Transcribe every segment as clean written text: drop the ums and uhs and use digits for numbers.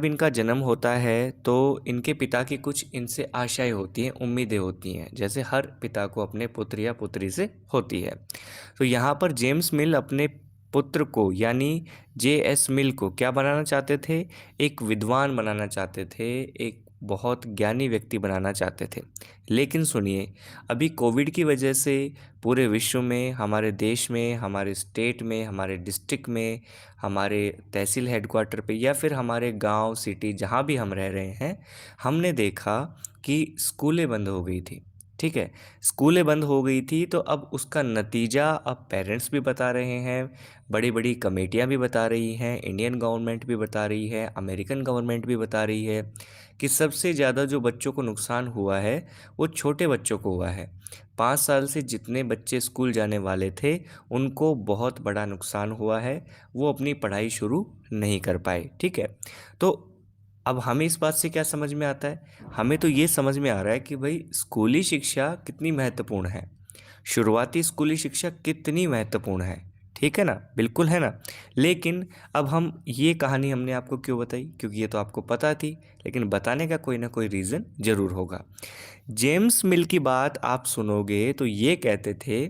जब इनका जन्म होता है तो इनके पिता की कुछ इनसे आशाएं होती हैं, उम्मीदें होती हैं, जैसे हर पिता को अपने पुत्र या पुत्री से होती है। तो यहाँ पर जेम्स मिल अपने पुत्र को यानी J.S. मिल को क्या बनाना चाहते थे? एक विद्वान बनाना चाहते थे, एक बहुत ज्ञानी व्यक्ति बनाना चाहते थे। लेकिन सुनिए, अभी कोविड की वजह से पूरे विश्व में, हमारे देश में, हमारे स्टेट में, हमारे डिस्ट्रिक्ट में, हमारे तहसील हेडक्वार्टर पे या फिर हमारे गांव सिटी जहां भी हम रह रहे हैं, हमने देखा कि स्कूलें बंद हो गई थी। ठीक है, स्कूलें बंद हो गई थी तो अब उसका नतीजा अब पेरेंट्स भी बता रहे हैं, बड़ी बड़ी कमेटियां भी बता रही हैं, इंडियन गवर्नमेंट भी बता रही है, अमेरिकन गवर्नमेंट भी बता रही है कि सबसे ज़्यादा जो बच्चों को नुकसान हुआ है वो छोटे बच्चों को हुआ है। 5 साल से जितने बच्चे स्कूल जाने वाले थे उनको बहुत बड़ा नुकसान हुआ है, वो अपनी पढ़ाई शुरू नहीं कर पाए। ठीक है, तो अब हमें इस बात से क्या समझ में आता है? हमें तो ये समझ में आ रहा है कि भाई स्कूली शिक्षा कितनी महत्वपूर्ण है, शुरुआती स्कूली शिक्षा कितनी महत्वपूर्ण है। ठीक है ना, बिल्कुल है ना। लेकिन अब हम ये कहानी हमने आपको क्यों बताई? क्योंकि ये तो आपको पता थी, लेकिन बताने का कोई ना कोई रीज़न ज़रूर होगा। जेम्स मिल की बात आप सुनोगे तो ये कहते थे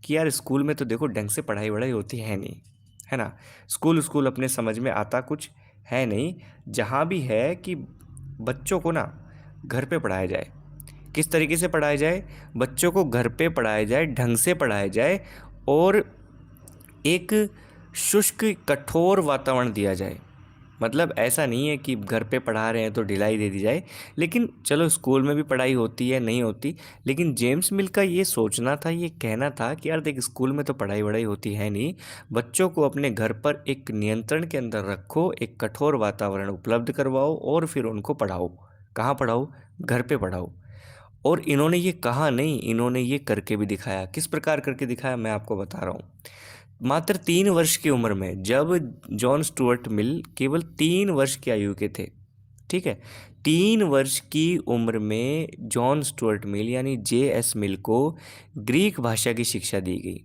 कि यार स्कूल में तो देखो ढंग से पढ़ाई वढ़ाई होती है नहीं, है ना। स्कूल स्कूल अपने समझ में आता कुछ है नहीं, जहाँ भी है कि बच्चों को ना घर पे पढ़ाया जाए। किस तरीके से पढ़ाया जाए? बच्चों को घर पे पढ़ाया जाए, ढंग से पढ़ाया जाए, और एक शुष्क कठोर वातावरण दिया जाए। मतलब ऐसा नहीं है कि घर पे पढ़ा रहे हैं तो ढिलाई दे दी जाए, लेकिन चलो स्कूल में भी पढ़ाई होती है, नहीं होती, लेकिन जेम्स मिल का ये सोचना था, ये कहना था कि यार देख स्कूल में तो पढ़ाई वढ़ाई होती है नहीं, बच्चों को अपने घर पर एक नियंत्रण के अंदर रखो, एक कठोर वातावरण उपलब्ध करवाओ और फिर उनको पढ़ाओ। कहाँ पढ़ाओ? घर पे पढ़ाओ। और इन्होंने ये कहा नहीं, इन्होंने ये करके भी दिखाया। किस प्रकार करके दिखाया, मैं आपको बता रहा हूँ। मात्र 3 वर्ष की उम्र में, जब जॉन स्टुअर्ट मिल केवल 3 वर्ष की आयु के थे, ठीक है, 3 वर्ष की उम्र में जॉन स्टुअर्ट मिल यानी J.S. मिल को ग्रीक भाषा की शिक्षा दी गई,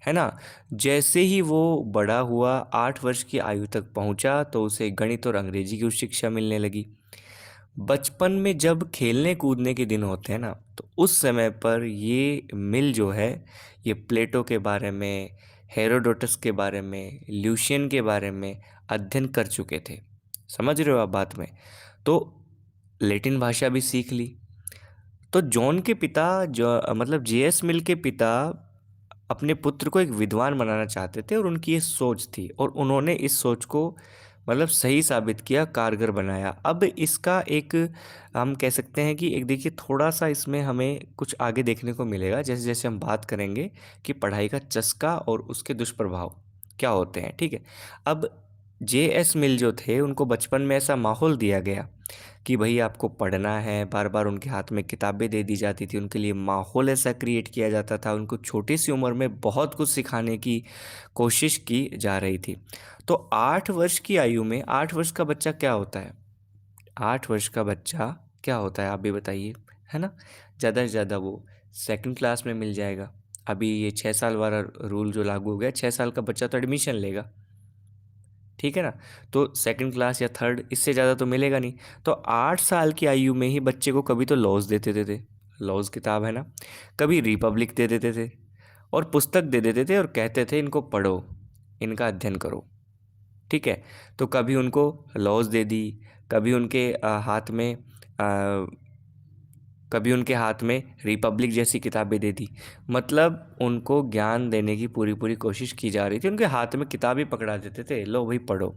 है ना। जैसे ही वो बड़ा हुआ, 8 वर्ष की आयु तक पहुंचा, तो उसे गणित और अंग्रेजी की उच्च शिक्षा मिलने लगी। बचपन में जब खेलने कूदने के दिन होते हैं ना, तो उस समय पर ये मिल जो है, ये प्लेटो के बारे में, हेरोडोटस के बारे में, ल्यूशियन के बारे में अध्ययन कर चुके थे। समझ रहे हो आप बात में? तो लैटिन भाषा भी सीख ली। तो जॉन के पिता जो मतलब J.S. मिल के पिता अपने पुत्र को एक विद्वान बनाना चाहते थे, और उनकी ये सोच थी, और उन्होंने इस सोच को मतलब सही साबित किया, कारगर बनाया। अब इसका एक हम कह सकते हैं कि एक देखिए, थोड़ा सा इसमें हमें कुछ आगे देखने को मिलेगा, जैसे जैसे हम बात करेंगे कि पढ़ाई का चस्का और उसके दुष्प्रभाव क्या होते हैं। ठीक है, अब J.S. मिल जो थे, उनको बचपन में ऐसा माहौल दिया गया कि भाई आपको पढ़ना है, बार बार उनके हाथ में किताबें दे दी जाती थी, उनके लिए माहौल ऐसा क्रिएट किया जाता था, उनको छोटी सी उम्र में बहुत कुछ सिखाने की कोशिश की जा रही थी। तो 8 वर्ष की आयु में, 8 वर्ष का बच्चा क्या होता है? 8 वर्ष का बच्चा क्या होता है, आप भी बताइए, है ना। ज़्यादा से ज़्यादा वो सेकंड क्लास में मिल जाएगा। अभी ये 6 साल वाला रूल जो लागू हो गया, 6 साल का बच्चा तो एडमिशन लेगा, ठीक है ना। तो सेकंड क्लास या थर्ड, इससे ज़्यादा तो मिलेगा नहीं। तो 8 साल की आयु में ही बच्चे को कभी तो लॉज दे देते थे, लॉज किताब है ना, कभी रिपब्लिक दे देते थे, और पुस्तक दे देते थे और कहते थे इनको पढ़ो, इनका अध्ययन करो। ठीक है, तो कभी उनको लॉज दे दी, कभी उनके हाथ में कभी उनके हाथ में रिपब्लिक जैसी किताबें दे दी। मतलब उनको ज्ञान देने की पूरी पूरी कोशिश की जा रही थी, उनके हाथ में किताब ही पकड़ा देते थे, लो भाई पढ़ो।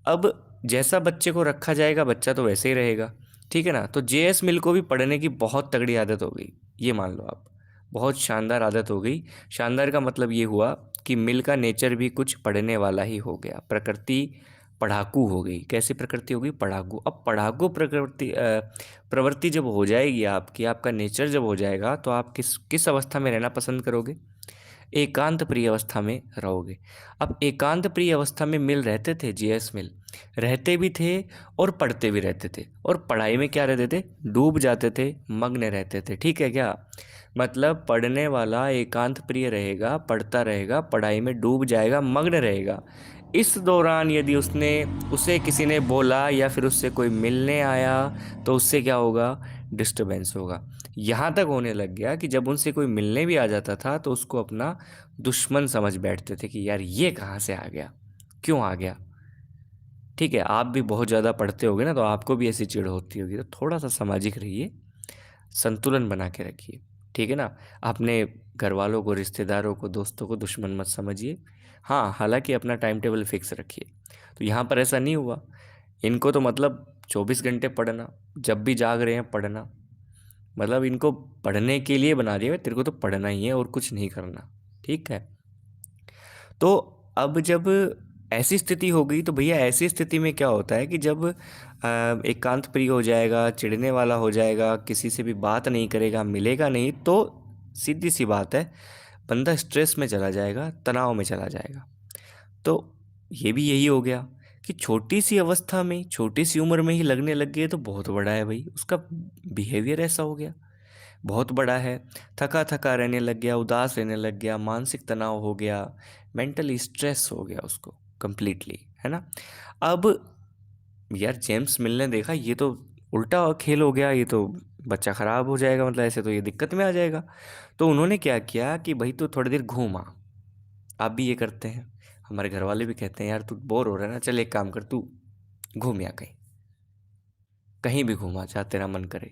अब जैसा बच्चे को रखा जाएगा, बच्चा तो वैसे ही रहेगा। ठीक है ना। तो J.S. मिल को भी पढ़ने की बहुत तगड़ी आदत हो गई, ये मान लो आप, बहुत शानदार आदत हो गई। शानदार का मतलब ये हुआ कि मिल का नेचर भी कुछ पढ़ने वाला ही हो गया, प्रकृति पढ़ाकू हो गई। कैसी प्रकृति हो गई? पढ़ाकू। अब पढ़ाकू प्रकृति प्रवृत्ति जब हो जाएगी आपकी, आपका नेचर जब हो जाएगा, तो आप किस किस अवस्था में रहना पसंद करोगे? एकांत प्रिय अवस्था में रहोगे। अब एकांत प्रिय अवस्था में मिल रहते थे, J.S. मिल रहते भी थे और पढ़ते भी रहते थे, और पढ़ाई में क्या रहते थे? डूब जाते थे, मग्न रहते थे। ठीक है क्या? मतलब पढ़ने वाला एकांत प्रिय रहेगा, पढ़ता रहेगा, पढ़ाई में डूब जाएगा, मग्न रहेगा। इस दौरान यदि उसने उसे किसी ने बोला या फिर उससे कोई मिलने आया तो उससे क्या होगा, डिस्टरबेंस होगा। यहाँ तक होने लग गया कि जब उनसे कोई मिलने भी आ जाता था तो उसको अपना दुश्मन समझ बैठते थे कि यार ये कहाँ से आ गया, क्यों आ गया। ठीक है, आप भी बहुत ज़्यादा पढ़ते होगे ना, तो आपको भी ऐसी चिढ़ होती होगी, तो थोड़ा सा सामाजिक रहिए, संतुलन बना के रखिए। ठीक है ना, अपने घर वालों को, रिश्तेदारों को, दोस्तों को दुश्मन मत समझिए। हाँ, हालांकि अपना टाइम टेबल फिक्स रखिए। तो यहाँ पर ऐसा नहीं हुआ, इनको तो मतलब 24 घंटे पढ़ना, जब भी जाग रहे हैं पढ़ना, मतलब इनको पढ़ने के लिए बना दिया, तेरे को तो पढ़ना ही है और कुछ नहीं करना। ठीक है, तो अब जब ऐसी स्थिति हो गई तो भैया ऐसी स्थिति में क्या होता है कि जब एकांत प्रिय हो जाएगा, चिढ़ने वाला हो जाएगा, किसी से भी बात नहीं करेगा, मिलेगा नहीं, तो सीधी सी बात है, बंदा स्ट्रेस में चला जाएगा, तनाव में चला जाएगा। तो ये भी यही हो गया कि छोटी सी अवस्था में, छोटी सी उम्र में ही लगने लग गए, तो बहुत बड़ा है भाई, उसका बिहेवियर ऐसा हो गया, बहुत बड़ा है। थका थका रहने लग गया, उदास रहने लग गया, मानसिक तनाव हो गया, मेंटली स्ट्रेस हो गया उसको कंप्लीटली, है ना। अब यार जेम्स मिल ने देखा ये तो उल्टा खेल हो गया, ये तो बच्चा खराब हो जाएगा, मतलब ऐसे तो ये दिक्कत में आ जाएगा। तो उन्होंने क्या किया कि भाई तू थोड़ी देर घूमा, आप भी ये करते हैं, हमारे घर वाले भी कहते हैं यार तू बोर हो रहा है ना, चल एक काम कर, तू घूम या कहीं, कहीं भी घूमा जहाँ तेरा मन करे,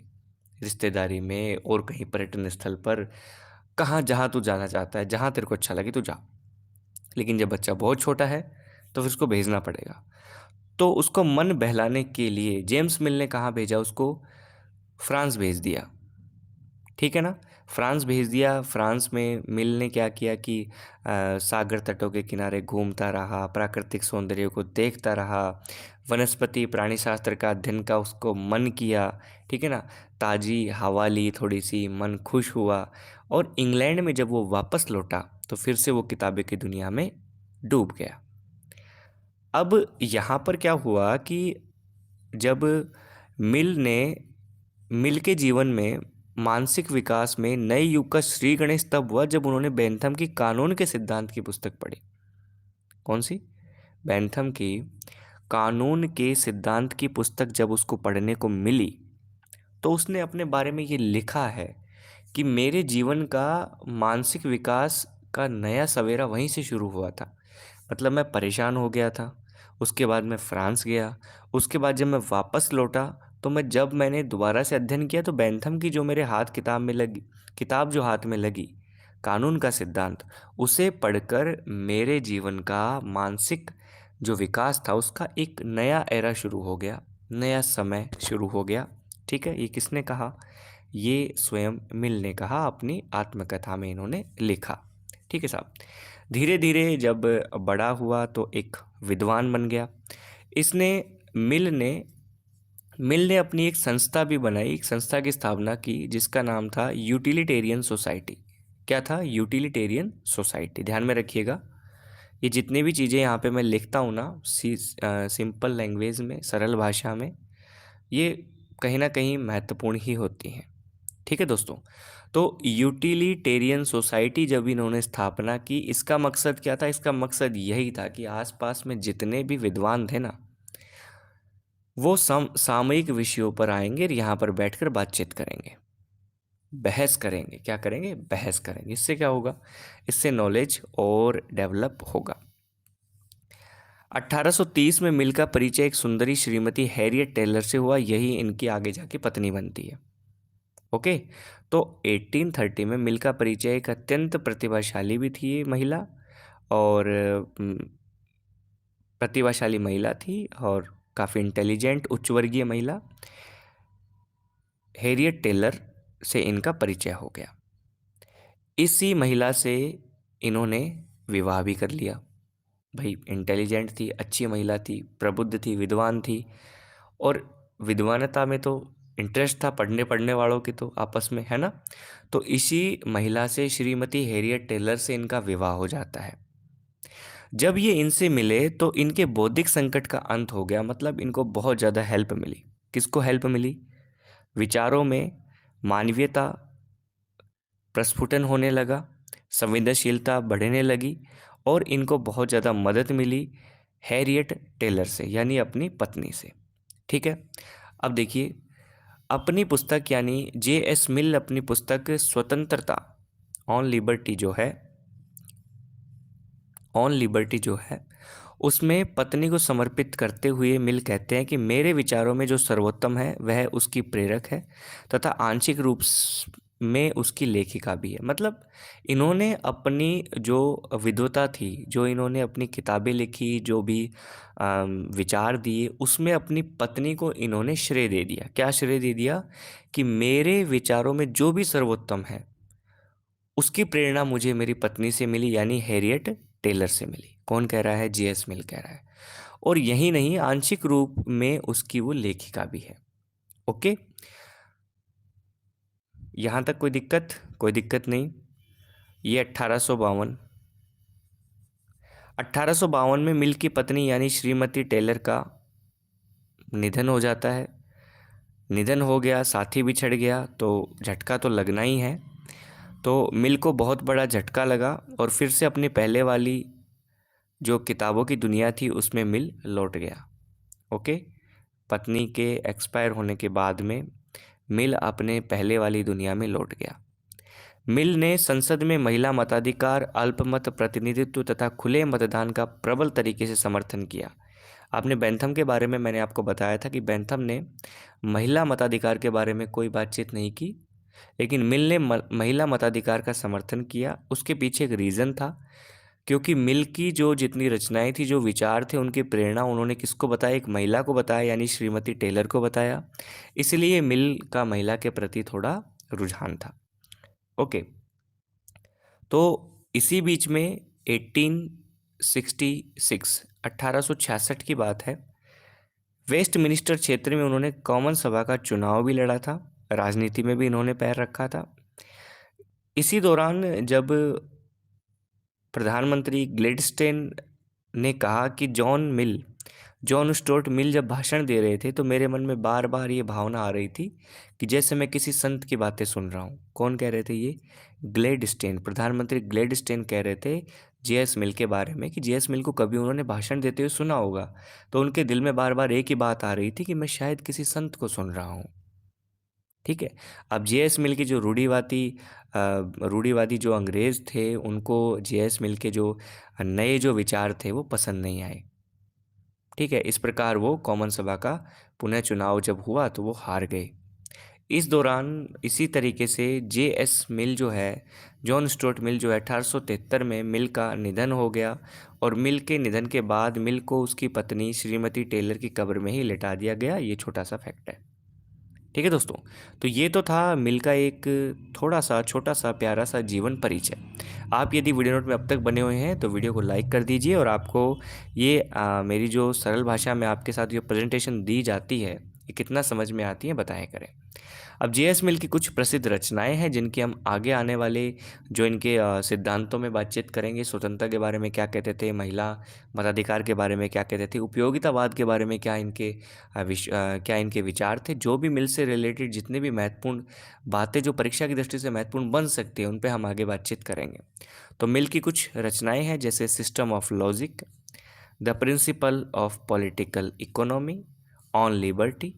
रिश्तेदारी में और कहीं पर्यटन स्थल पर, कहाँ जहाँ तू जाना चाहता है, जहाँ तेरे को अच्छा लगे तू जा। लेकिन जब बच्चा बहुत छोटा है तो फिर उसको भेजना पड़ेगा। तो उसको मन बहलाने के लिए जेम्स मिल ने कहाँ भेजा उसको, फ्रांस भेज दिया। ठीक है ना, फ्रांस भेज दिया। फ्रांस में मिल ने क्या किया कि सागर तटों के किनारे घूमता रहा, प्राकृतिक सौंदर्य को देखता रहा, वनस्पति प्राणी शास्त्र का अध्ययन का उसको मन किया। ठीक है ना, ताज़ी हवा ली थोड़ी सी, मन खुश हुआ, और इंग्लैंड में जब वो वापस लौटा तो फिर से वो किताबें की दुनिया में डूब गया। अब यहाँ पर क्या हुआ कि जब मिल ने मिल के जीवन में मानसिक विकास में नए युग का श्री गणेश तब हुआ जब उन्होंने बेंथम की कानून के सिद्धांत की पुस्तक पढ़ी। कौन सी? बेंथम की कानून के सिद्धांत की पुस्तक जब उसको पढ़ने को मिली तो उसने अपने बारे में ये लिखा है कि मेरे जीवन का मानसिक विकास का नया सवेरा वहीं से शुरू हुआ था। मतलब मैं परेशान हो गया था, उसके बाद मैं फ्रांस गया, उसके बाद जब मैं वापस लौटा तो जब मैंने दोबारा से अध्ययन किया तो बेंथम की जो मेरे हाथ किताब में लगी, किताब जो हाथ में लगी, कानून का सिद्धांत, उसे पढ़कर मेरे जीवन का मानसिक जो विकास था उसका एक नया एरा शुरू हो गया, नया समय शुरू हो गया। ठीक है, ये किसने कहा? ये स्वयं मिल ने कहा, अपनी आत्मकथा में इन्होंने लिखा। ठीक है साहब, धीरे धीरे जब बड़ा हुआ तो एक विद्वान बन गया। इसने मिल ने अपनी एक संस्था भी बनाई, एक संस्था की स्थापना की जिसका नाम था यूटिलिटेरियन सोसाइटी। क्या था? Utilitarian society. ध्यान में रखिएगा, ये जितनी भी चीज़ें यहाँ पे मैं लिखता हूँ ना, सिंपल लैंग्वेज में, सरल भाषा में, ये कहीं ना कहीं महत्वपूर्ण ही होती हैं। ठीक है दोस्तों, तो यूटिलिटेरियन सोसाइटी जब इन्होंने स्थापना की, इसका मकसद क्या था? इसका मकसद यही था कि आसपास में जितने भी विद्वान थे ना, वो सामयिक विषयों पर आएंगे और यहाँ पर बैठकर बातचीत करेंगे, बहस करेंगे। क्या करेंगे? बहस करेंगे। इससे क्या होगा? इससे नॉलेज और डेवलप होगा। 1830 में मिल का परिचय एक सुंदरी श्रीमती हैरियट टेलर से हुआ, यही इनकी आगे जाके पत्नी बनती है। ओके, तो 1830 में मिल का परिचय एक अत्यंत प्रतिभाशाली भी थी ये महिला, और प्रतिभाशाली महिला थी और काफ़ी इंटेलिजेंट उच्च वर्गीय महिला, हैरियट टेलर से इनका परिचय हो गया। इसी महिला से इन्होंने विवाह भी कर लिया। भाई इंटेलिजेंट थी, अच्छी महिला थी, प्रबुद्ध थी, विद्वान थी, और विद्वानता में तो इंटरेस्ट था पढ़ने पढ़ने वालों की तो आपस में, है ना। तो इसी महिला से, श्रीमती हैरियट टेलर से, इनका विवाह हो जाता है। जब ये इनसे मिले तो इनके बौद्धिक संकट का अंत हो गया, मतलब इनको बहुत ज़्यादा हेल्प मिली। किसको हेल्प मिली? विचारों में मानवीयता प्रस्फुटन होने लगा, संवेदनशीलता बढ़ने लगी, और इनको बहुत ज़्यादा मदद मिली हैरियट टेलर से, यानी अपनी पत्नी से। ठीक है, अब देखिए, अपनी पुस्तक यानी J.S. मिल अपनी पुस्तक स्वतंत्रता, ऑन लिबर्टी जो है उसमें पत्नी को समर्पित करते हुए मिल कहते हैं कि मेरे विचारों में जो सर्वोत्तम है वह उसकी प्रेरक है तथा आंशिक रूप में उसकी लेखिका भी है। मतलब इन्होंने अपनी जो विद्वता थी, जो इन्होंने अपनी किताबें लिखी, जो भी विचार दिए, उसमें अपनी पत्नी को इन्होंने श्रेय दे दिया। क्या श्रेय दे दिया? कि मेरे विचारों में जो भी सर्वोत्तम है उसकी प्रेरणा मुझे मेरी पत्नी से मिली, यानी हैरियट टेलर से मिली। कौन कह रहा है? J.S. मिल कह रहा है। और यही नहीं, आंशिक रूप में उसकी वो लेखिका भी है। ओके, यहां तक कोई दिक्कत? कोई दिक्कत नहीं। ये 1852 में मिल की पत्नी यानी श्रीमती टेलर का निधन हो जाता है। निधन हो गया, साथी भी छड़ गया, तो झटका तो लगना ही है। तो मिल को बहुत बड़ा झटका लगा और फिर से अपनी पहले वाली जो किताबों की दुनिया थी उसमें मिल लौट गया। ओके, पत्नी के एक्सपायर होने के बाद में मिल अपने पहले वाली दुनिया में लौट गया। मिल ने संसद में महिला मताधिकार, अल्पमत प्रतिनिधित्व तथा खुले मतदान का प्रबल तरीके से समर्थन किया। आपने बेंथम के बारे में मैंने आपको बताया था कि बेंथम ने महिला मताधिकार के बारे में कोई बातचीत नहीं की, लेकिन मिल ने महिला मताधिकार का समर्थन किया। उसके पीछे एक रीज़न था, क्योंकि मिल की जो जितनी रचनाएं थी, जो विचार थे, उनकी प्रेरणा उन्होंने किसको बताया? एक महिला को बताया, यानी श्रीमती टेलर को बताया। इसलिए मिल का महिला के प्रति थोड़ा रुझान था। ओके, तो इसी बीच में 1866 की बात है, वेस्ट मिनिस्टर क्षेत्र में उन्होंने कॉमन सभा का चुनाव भी लड़ा था। राजनीति में भी इन्होंने पैर रखा था। इसी दौरान जब प्रधानमंत्री ग्लेडस्टेन ने कहा कि जॉन स्टुअर्ट मिल जब भाषण दे रहे थे तो मेरे मन में बार बार ये भावना आ रही थी कि जैसे मैं किसी संत की बातें सुन रहा हूँ। कौन कह रहे थे ये? ग्लेडस्टेन, प्रधानमंत्री ग्लेडस्टेन कह रहे थे J.S. मिल के बारे में कि J.S. मिल को कभी उन्होंने भाषण देते हुए सुना होगा, तो उनके दिल में बार बार एक ही बात आ रही थी कि मैं शायद किसी संत को सुन रहा हूँ। ठीक है, अब J.S. मिल के जो रूढ़िवादी जो अंग्रेज थे, उनको J.S. मिल के जो नए जो विचार थे वो पसंद नहीं आए। ठीक है, इस प्रकार वो कॉमन सभा का पुनः चुनाव जब हुआ तो वो हार गए। इस दौरान इसी तरीके से J.S. मिल जो है, जॉन स्टुअर्ट मिल जो है, 1873 में मिल का निधन हो गया। और मिल के निधन के बाद मिल को उसकी पत्नी श्रीमती टेलर की कब्र में ही लिटा दिया गया। ये छोटा सा फैक्ट है। ठीक है दोस्तों, तो ये तो था मिल का एक थोड़ा सा छोटा सा प्यारा सा जीवन परिचय। आप यदि वीडियो नोट में अब तक बने हुए हैं तो वीडियो को लाइक कर दीजिए, और आपको ये मेरी जो सरल भाषा में आपके साथ ये प्रेजेंटेशन दी जाती है ये कितना समझ में आती है बताया करें। अब J.S. मिल की कुछ प्रसिद्ध रचनाएं हैं जिनकी हम आगे आने वाले जो इनके सिद्धांतों में बातचीत करेंगे। स्वतंत्रता के बारे में क्या कहते थे, महिला मताधिकार के बारे में क्या कहते थे, उपयोगितावाद के बारे में क्या इनके विचार थे, जो भी मिल से रिलेटेड जितने भी महत्वपूर्ण बातें जो परीक्षा की दृष्टि से महत्वपूर्ण बन सकती हैं उन पर हम आगे बातचीत करेंगे। तो मिल की कुछ रचनाएँ हैं, जैसे system of logic, the principle of political economy, on liberty,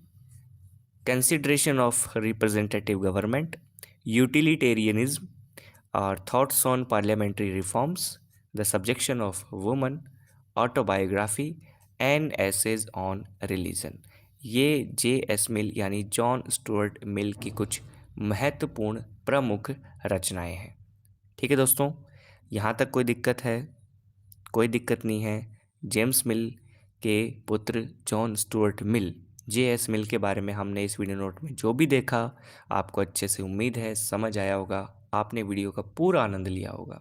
consideration of representative government, utilitarianism, or thoughts on parliamentary reforms, the subjection of women, autobiography, and essays on religion। ये J.S. मिल यानी जॉन स्टुअर्ट मिल की कुछ महत्वपूर्ण प्रमुख रचनाएं हैं। ठीक है दोस्तों, यहाँ तक कोई दिक्कत है? कोई दिक्कत नहीं है। जेम्स मिल के पुत्र जॉन स्टुअर्ट मिल, J.S. मिल के बारे में हमने इस वीडियो नोट में जो भी देखा, आपको अच्छे से उम्मीद है समझ आया होगा, आपने वीडियो का पूरा आनंद लिया होगा।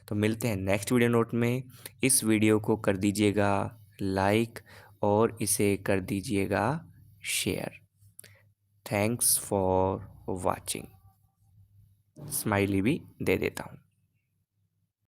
तो मिलते हैं नेक्स्ट वीडियो नोट में। इस वीडियो को कर दीजिएगा लाइक और इसे कर दीजिएगा share. Thanks for watching. Smiley भी दे देता हूँ।